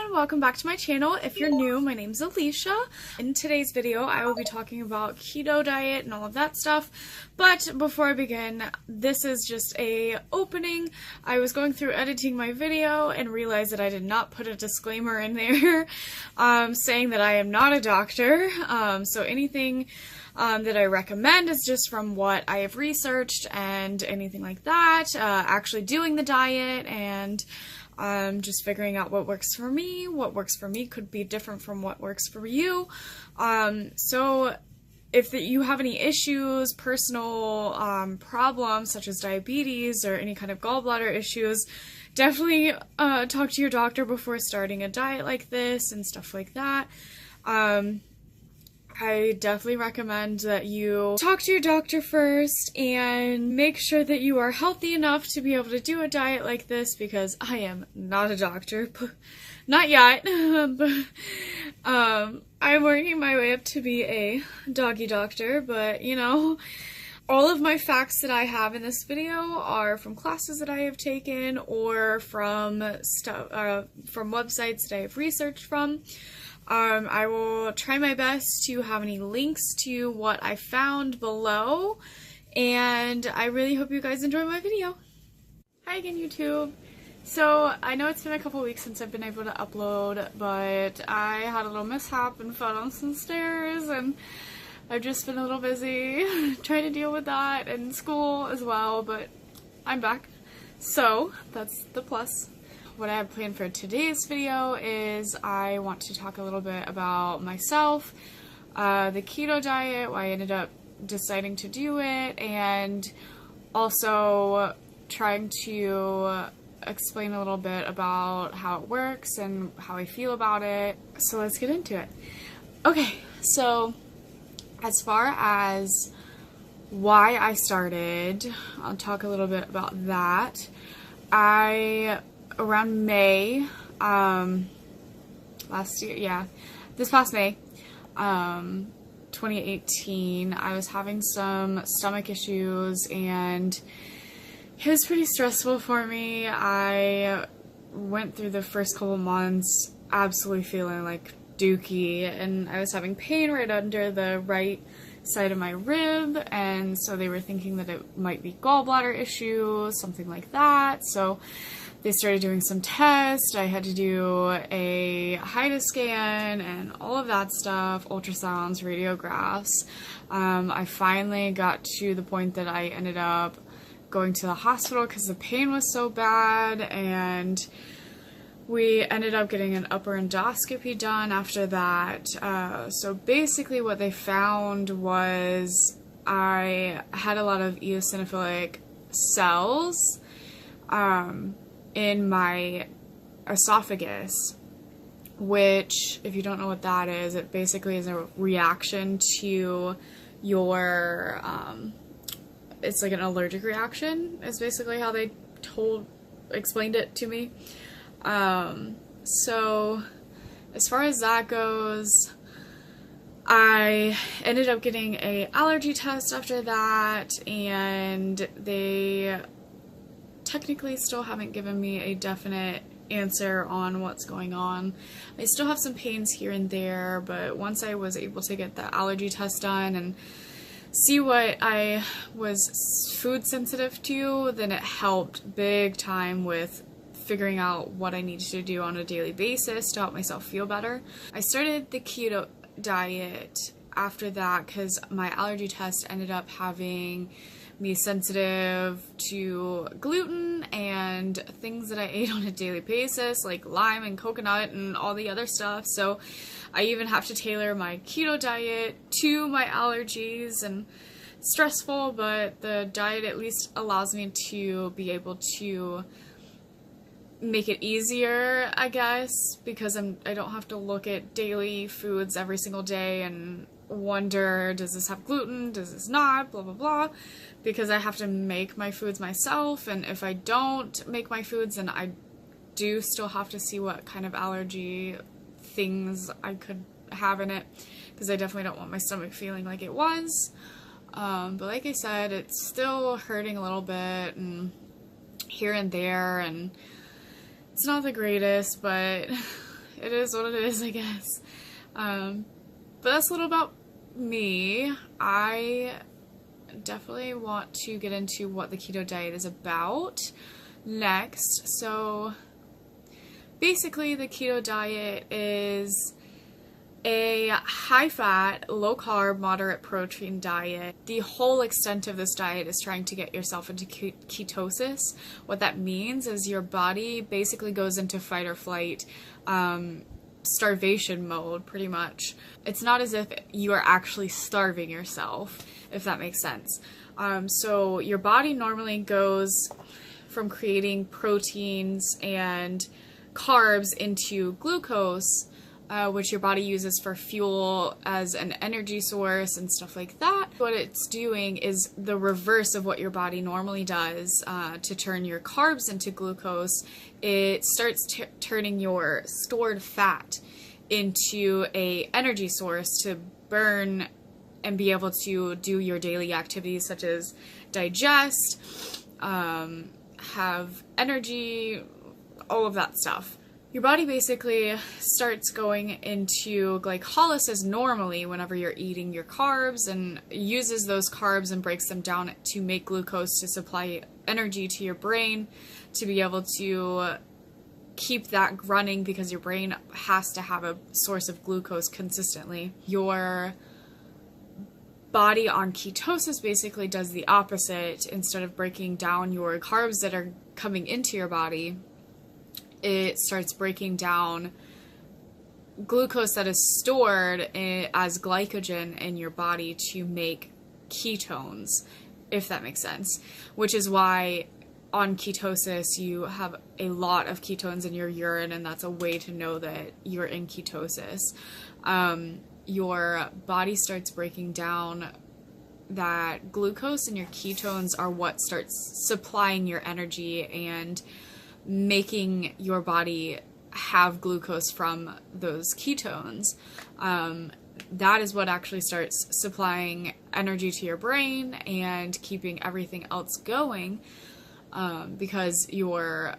everyone, welcome back to my channel. If you're new, my name's Alicia. In today's video, I will be talking about keto diet and all of that stuff. But before I begin, this is just a opening. I was going through editing my video and realized that I did not put a disclaimer in there saying that I am not a doctor. So anything that I recommend is just from what I have researched and anything like that. Actually doing the diet and just figuring out what works for me. What works for me could be different from what works for you. So if you have any issues, personal problems such as diabetes or any kind of gallbladder issues, definitely talk to your doctor before starting a diet like this and stuff like that. I definitely recommend that you talk to your doctor first and make sure that you are healthy enough to be able to do a diet like this, because I am not a doctor, not yet, but I'm working my way up to be a doggy doctor. But you know, all of my facts that I have in this video are from classes that I have taken or from websites that I have researched from. I will try my best to have any links to what I found below, and I really hope you guys enjoy my video. Hi again, YouTube. So I know it's been a couple weeks since I've been able to upload, but I had a little mishap and fell down some stairs, and I've just been a little busy trying to deal with that and school as well, but I'm back. So that's the plus. What I have planned for today's video is I want to talk a little bit about myself, the keto diet, why I ended up deciding to do it, and also trying to explain a little bit about how it works and how I feel about it. So let's get into it. Okay, so as far as why I started, I'll talk a little bit about that. Around May, last year, yeah, this past May, 2018, I was having some stomach issues, and it was pretty stressful for me. I went through the first couple months absolutely feeling like dookie, and I was having pain right under the right side of my rib, and so they were thinking that it might be gallbladder issue, something like that. So they started doing some tests. I had to do a HIDA scan and all of that stuff, ultrasounds, radiographs. I finally got to the point that I ended up going to the hospital because the pain was so bad, and we ended up getting an upper endoscopy done after that. So basically what they found was I had a lot of eosinophilic cells in my esophagus, which, if you don't know what that is, it basically is a reaction to your, it's like an allergic reaction, is basically how they explained it to me. So as far as that goes, I ended up getting an allergy test after that, and they technically still haven't given me a definite answer on what's going on. I still have some pains here and there, but once I was able to get the allergy test done and see what I was food sensitive to, then it helped big time with figuring out what I needed to do on a daily basis to help myself feel better. I started the keto diet after that because my allergy test ended up having me sensitive to gluten and things that I ate on a daily basis, like lime and coconut and all the other stuff. So I even have to tailor my keto diet to my allergies, and it's stressful, but the diet at least allows me to be able to make it easier, I guess, because I don't have to look at daily foods every single day and wonder, does this have gluten, does this not, blah blah blah, because I have to make my foods myself, and if I don't make my foods, then I do still have to see what kind of allergy things I could have in it, because I definitely don't want my stomach feeling like it was. But like I said, it's still hurting a little bit and here and there, and it's not the greatest, but it is what it is, I guess. But that's a little about me. I definitely want to get into what the keto diet is about next. So basically the keto diet is a high-fat, low-carb, moderate protein diet. The whole extent of this diet is trying to get yourself into ketosis. What that means is your body basically goes into fight or flight, starvation mode, pretty much. It's not as if you are actually starving yourself, if that makes sense. So your body normally goes from creating proteins and carbs into glucose, which your body uses for fuel as an energy source and stuff like that. What it's doing is the reverse of what your body normally does to turn your carbs into glucose. It starts turning your stored fat into a energy source to burn and be able to do your daily activities such as digest, have energy, all of that stuff. Your body basically starts going into glycolysis normally whenever you're eating your carbs, and uses those carbs and breaks them down to make glucose to supply energy to your brain to be able to keep that running, because your brain has to have a source of glucose consistently. Your body on ketosis basically does the opposite. Instead of breaking down your carbs that are coming into your body, it starts breaking down glucose that is stored as glycogen in your body to make ketones, if that makes sense. Which is why on ketosis you have a lot of ketones in your urine, and that's a way to know that you're in ketosis. Your body starts breaking down that glucose, and your ketones are what starts supplying your energy and making your body have glucose from those ketones. That is what actually starts supplying energy to your brain and keeping everything else going, because your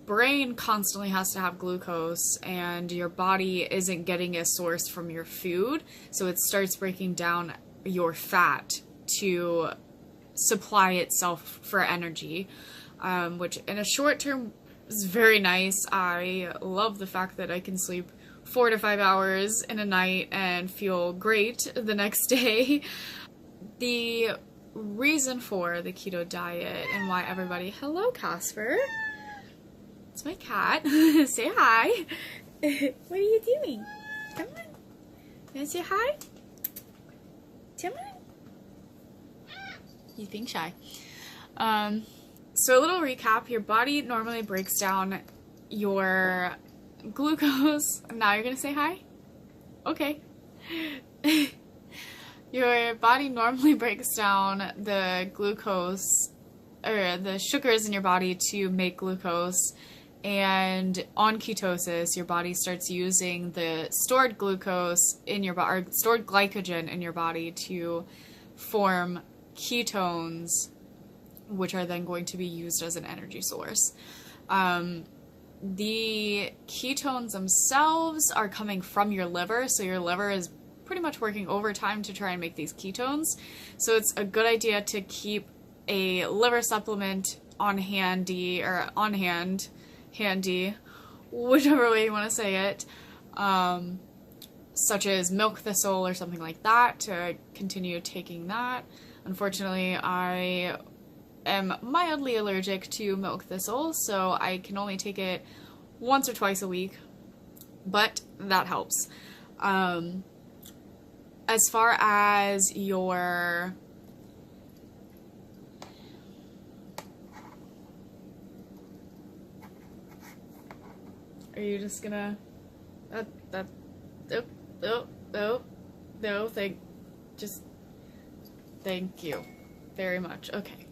brain constantly has to have glucose and your body isn't getting a source from your food, so it starts breaking down your fat to supply itself for energy. Which in a short term is very nice. I love the fact that I can sleep 4 to 5 hours in a night and feel great the next day. The reason for the keto diet and why everybody... Hello, Casper. It's my cat. Say hi. What are you doing? Come on. You want to say hi? Come on. You think shy. So a little recap, your body normally breaks down your glucose. Now you're going to say hi? Okay. Your body normally breaks down the glucose, or the sugars in your body to make glucose. And on ketosis, your body starts using the stored glucose in your body, or stored glycogen in your body to form ketones, which are then going to be used as an energy source. The ketones themselves are coming from your liver, so your liver is pretty much working overtime to try and make these ketones. So it's a good idea to keep a liver supplement on handy, whichever way you want to say it, such as milk thistle or something like that, to continue taking that. Unfortunately, I am mildly allergic to milk thistle, so I can only take it once or twice a week, but that helps. As far as your are you just gonna no, thank you very much. Okay.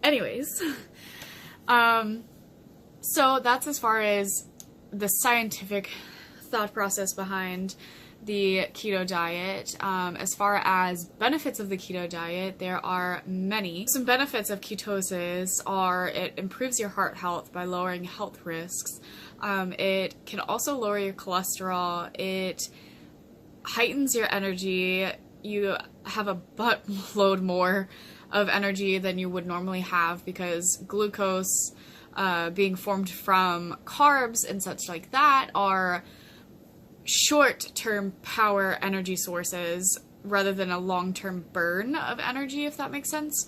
Anyways, so that's as far as the scientific thought process behind the keto diet. As far as benefits of the keto diet, there are many. Some benefits of ketosis are it improves your heart health by lowering health risks. It can also lower your cholesterol. It heightens your energy. You have a buttload more of energy than you would normally have because glucose being formed from carbs and such like that are short-term power energy sources rather than a long-term burn of energy, if that makes sense.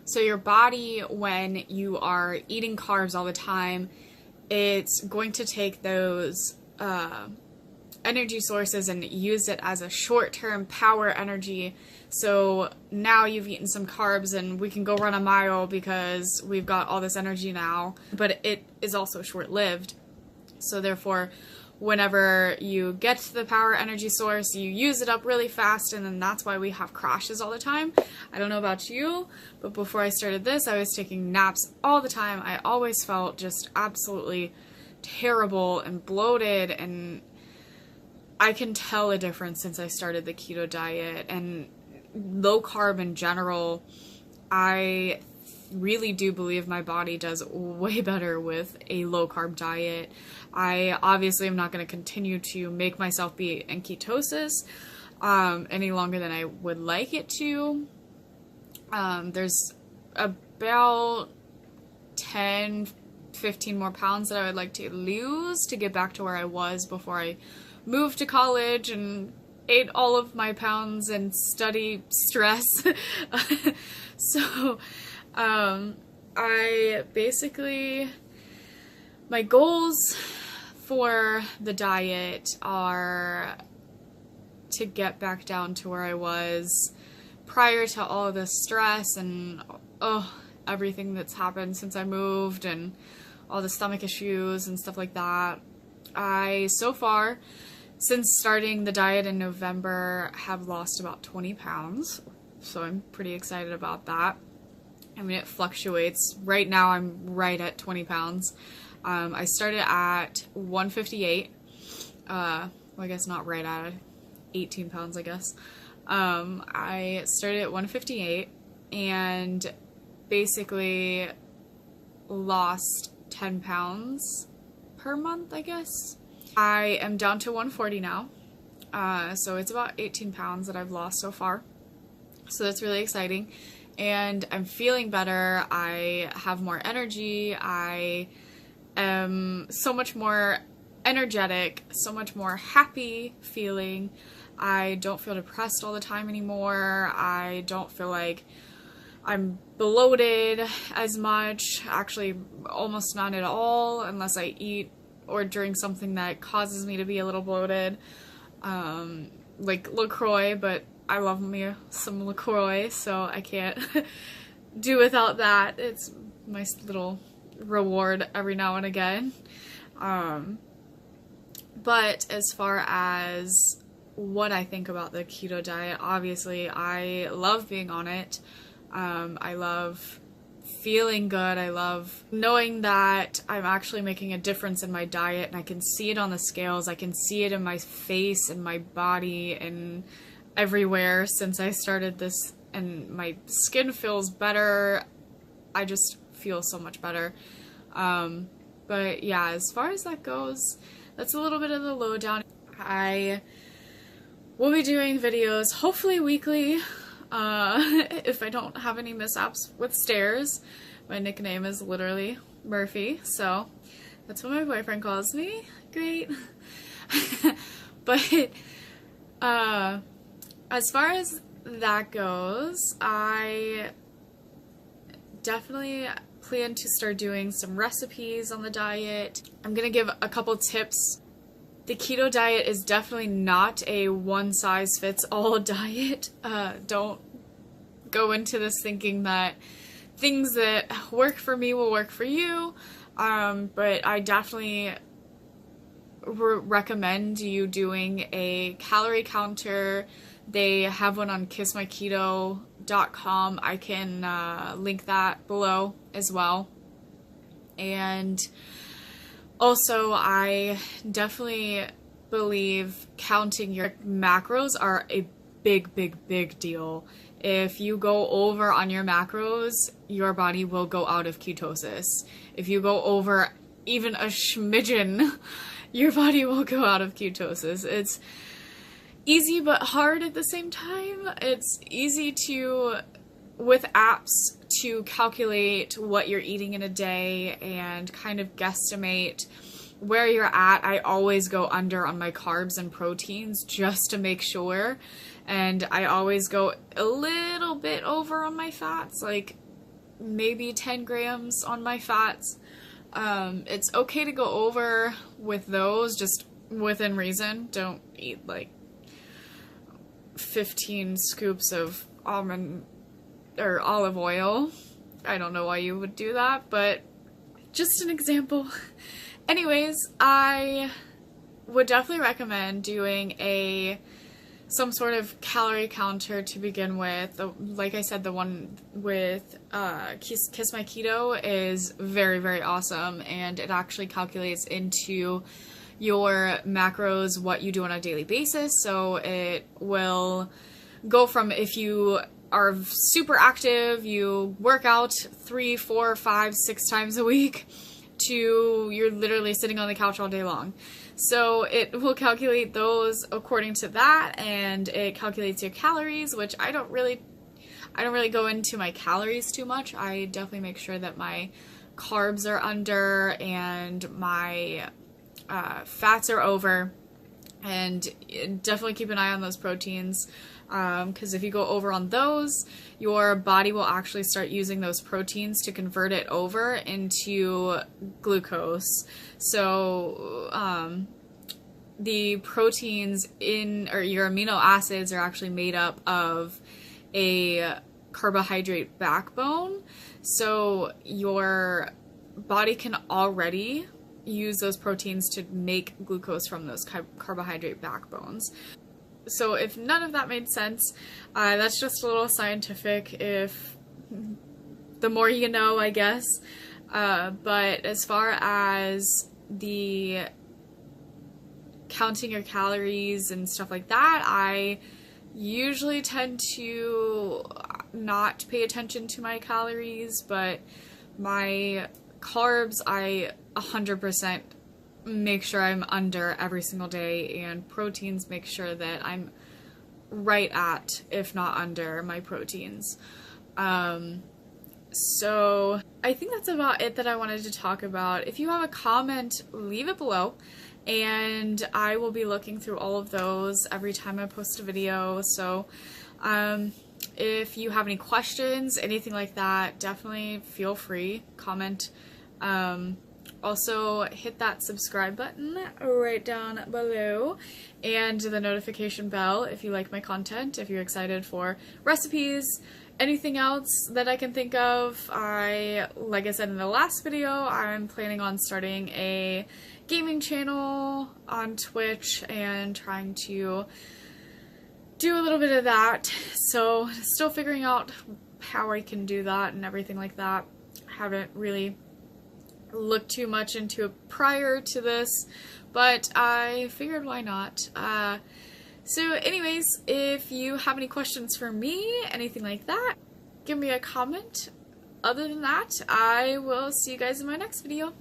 So your body, when you are eating carbs all the time, it's going to take those energy sources and use it as a short-term power energy. So now you've eaten some carbs and we can go run a mile because we've got all this energy now, but it is also short-lived. So therefore, whenever you get to the power energy source, you use it up really fast, and then that's why we have crashes all the time. I don't know about you, but before I started this, I was taking naps all the time. I always felt just absolutely terrible and bloated, and I can tell a difference since I started the keto diet and low carb in general. I really do believe my body does way better with a low carb diet. I obviously am not going to continue to make myself be in ketosis any longer than I would like it to. There's about 10-15 more pounds that I would like to lose to get back to where I was before I moved to college and ate all of my pounds and study stress. So I basically, my goals for the diet are to get back down to where I was prior to all of this stress and everything that's happened since I moved and all the stomach issues and stuff like that. I, so far, since starting the diet in November, have lost about 20 pounds. So I'm pretty excited about that. I mean, it fluctuates. Right now, I'm right at 20 pounds. I started at 158. Well, I guess not right at 18 pounds, I guess. I started at 158 and basically lost 10 pounds per month, I guess. I am down to 140 now. So it's about 18 pounds that I've lost so far. So that's really exciting. And I'm feeling better. I have more energy. I am so much more energetic, so much more happy feeling. I don't feel depressed all the time anymore. I don't feel like I'm bloated as much. Actually, almost not at all, unless I eat or drink something that causes me to be a little bloated. Like LaCroix, but I love me some LaCroix, so I can't do without that. It's my little reward every now and again. But as far as what I think about the keto diet, obviously I love being on it. I love feeling good. I love knowing that I'm actually making a difference in my diet, and I can see it on the scales. I can see it in my face and my body and everywhere since I started this, and my skin feels better. I just feel so much better. But yeah, as far as that goes, that's a little bit of the lowdown. I will be doing videos hopefully weekly, if I don't have any mishaps with stairs. My nickname is literally Murphy, so that's what my boyfriend calls me. Great. But as far as that goes, I definitely plan to start doing some recipes on the diet. I'm gonna give a couple tips. The keto diet is definitely not a one-size-fits-all diet. Don't go into this thinking that things that work for me will work for you, but I definitely recommend you doing a calorie counter. They have one on kissmyketo.com. I can link that below as well. And also, I definitely believe counting your macros are a big, big, big deal. If you go over on your macros, your body will go out of ketosis. If you go over even a smidgen, your body will go out of ketosis. It's easy but hard at the same time. It's easy to, with apps, to calculate what you're eating in a day and kind of guesstimate where you're at. I always go under on my carbs and proteins just to make sure. And I always go a little bit over on my fats, like maybe 10 grams on my fats. It's okay to go over with those, just within reason. Don't eat like 15 scoops of almond or olive oil. I don't know why you would do that, but just an example. Anyways, I would definitely recommend doing some sort of calorie counter to begin with. Like I said, the one with Kiss My Keto is very, very awesome, and it actually calculates into your macros what you do on a daily basis. So it will go from, if you are super active, you work out 3, 4, 5, 6 times a week, to you're literally sitting on the couch all day long. So it will calculate those according to that, and it calculates your calories, which I don't really go into my calories too much. I definitely make sure that my carbs are under and my fats are over, and definitely keep an eye on those proteins, because if you go over on those, your body will actually start using those proteins to convert it over into glucose. So the proteins or your amino acids are actually made up of a carbohydrate backbone. So your body can already use those proteins to make glucose from those carbohydrate backbones. So if none of that made sense, that's just a little scientific, if the more you know, I guess. But as far as the counting your calories and stuff like that, I usually tend to not pay attention to my calories, but my carbs, I 100% make sure I'm under every single day, and proteins, make sure that I'm right at, if not under, my proteins. So I think that's about it that I wanted to talk about. If you have a comment, leave it below, and I will be looking through all of those every time I post a video. So if you have any questions, anything like that, definitely feel free, comment. Also, hit that subscribe button right down below, and the notification bell if you like my content, if you're excited for recipes, anything else that I can think of. Like I said in the last video, I'm planning on starting a gaming channel on Twitch and trying to do a little bit of that. So, still figuring out how I can do that and everything like that. Haven't really looked too much into it prior to this, but I figured why not. So anyways, if you have any questions for me, anything like that, give me a comment. Other than that, I will see you guys in my next video.